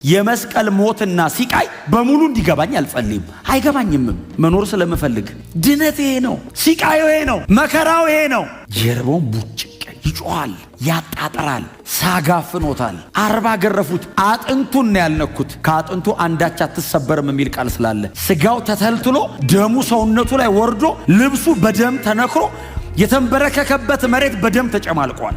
የመስቀል ሞትና ሲቃይ በሙሉ እንዲገባኝ አልጸልይም። አይገባኝም። መኖር ስለምፈልግ ድነት ይሄ ነው፣ ሲቃዩ ይሄ ነው፣ መከራው ይሄ ነው። ጀርባውን ቡጭቅ ይጮሃል፣ ያጣጥራል፣ ሳጋፍኖታል። 40 ገረፉት፣ አጥንቱን ያልነኩት። ከአጥንቱ አንዳች አትሰበርም የሚል ቃል ስላለ ስጋው ተተልትሎ ደሙ ሰውነቱ ላይ ወርዶ ልብሱ በደም ተነክሮ የተንበረከከበት መሬት በደም ተጨማልቋል።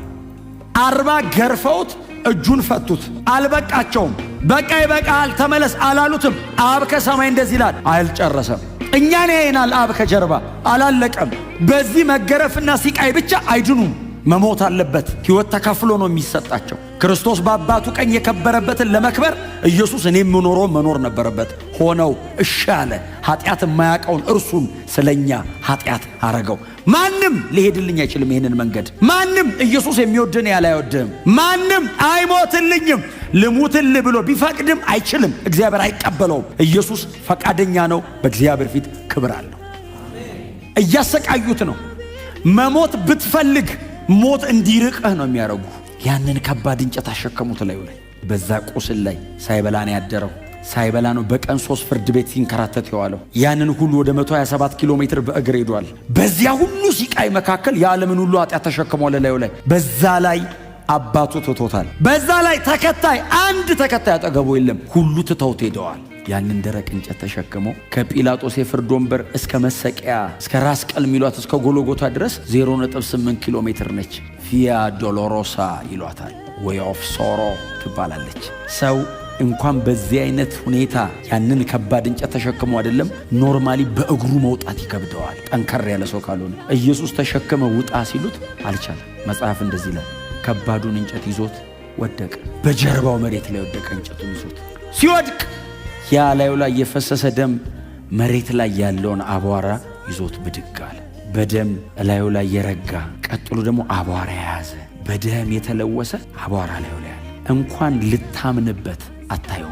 40 ገርፈውት እጁን ፈቱት። አልበቃቸውም። በቃ ይበቃል ተመለስ አላሉትም። አብ ከሰማይ እንደዚህ ይላል፣ አልጨረሰም። እኛን ያየናል አብ ከጀርባ አላለቀም። በዚህ መገረፍና ሲቃይ ብቻ አይድኑም። መሞት አለበት። ሕይወት ተከፍሎ ነው የሚሰጣቸው። ክርስቶስ በአባቱ ቀኝ የከበረበትን ለመክበር ኢየሱስ እኔ የምኖረው መኖር ነበረበት። ሆነው እሺ አለ። ኃጢአት የማያውቀውን እርሱን ስለኛ ኃጢአት አረገው። ማንም ሊሄድልኝ አይችልም ይሄንን መንገድ። ማንም ኢየሱስ የሚወድን ያለ አይወድም። ማንም አይሞትልኝም ልሙትል ብሎ ቢፈቅድም አይችልም። እግዚአብሔር አይቀበለውም። ኢየሱስ ፈቃደኛ ነው። በእግዚአብሔር ፊት ክብር አለው። እያሰቃዩት ነው። መሞት ብትፈልግ ሞት እንዲርቅህ ነው የሚያረጉ። ያንን ከባድ እንጨት አሸከሙት ላይ በዛ ቁስል ላይ ሳይበላ ነው ያደረው። ሳይበላ ነው በቀን 3 ፍርድ ቤት ሲንከራተት የዋለው። ያንን ሁሉ ወደ 127 ኪሎ ሜትር በእግር ሄዷል። በዚያ ሁሉ ሲቃይ መካከል የዓለምን ሁሉ ኃጢአት ተሸክሟል ላይ በዛ ላይ አባቱ ትቶታል። በዛ ላይ አንድ ተከታይ አጠገቡ የለም። ሁሉ ትተውት ሄደዋል። ያንን ደረቅ እንጨት ተሸክመው ከጲላጦስ የፍርድ ወንበር እስከ መሰቂያ እስከ ራስ ቀል ሚሏት እስከ ጎሎጎታ ድረስ 0.8 ኪሎ ሜትር ነች። ቪያ ዶሎሮሳ ይሏታል። ዌይ ኦፍ ሶሮ ትባላለች። ሰው እንኳን በዚህ አይነት ሁኔታ ያንን ከባድ እንጨት ተሸክሞ አይደለም ኖርማሊ በእግሩ መውጣት ይከብደዋል፣ ጠንከር ያለ ሰው ካልሆነ። ኢየሱስ ተሸክመ ውጣ ሲሉት አልቻለም። መጽሐፍ እንደዚህ ይላል፣ ከባዱን እንጨት ይዞት ወደቀ። በጀርባው መሬት ላይ ወደቀ። እንጨቱን ይዞት ሲወድቅ ያ ላዩ ላይ የፈሰሰ ደም መሬት ላይ ያለውን አቧራ ይዞት ብድግ አለ። በደም ላዩ ላይ የረጋ ቀጥሎ ደግሞ አቧራ የያዘ በደም የተለወሰ አቧራ ላዩ ላይ ያለ። እንኳን ልታምንበት አታየው።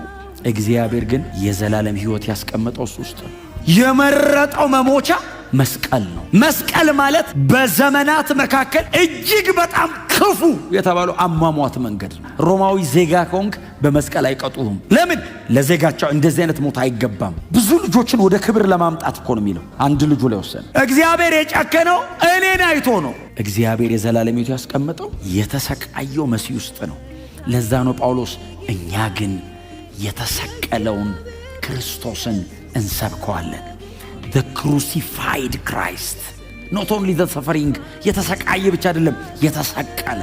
እግዚአብሔር ግን የዘላለም ሕይወት ያስቀመጠው እሱ ውስጥ ነው። የመረጠው መሞቻ መስቀል ነው። መስቀል ማለት በዘመናት መካከል እጅግ በጣም ክፉ የተባለው አሟሟት መንገድ ነው። ሮማዊ ዜጋ ከሆንክ በመስቀል አይቀጡህም። ለምን? ለዜጋቸው እንደዚህ አይነት ሞት አይገባም። ብዙ ልጆችን ወደ ክብር ለማምጣት እኮ ነው የሚለው። አንድ ልጁ ላይ ወሰነ። እግዚአብሔር የጨከነው እኔን አይቶ ነው። እግዚአብሔር የዘላለም ሕይወት ያስቀመጠው የተሰቃየው መሲህ ውስጥ ነው። ለዛ ነው ጳውሎስ እኛ ግን የተሰቀለውን ክርስቶስን እንሰብከዋለን። the crucified Christ, not only the suffering የተሰቃየ ብቻ አይደለም የተሰቀለ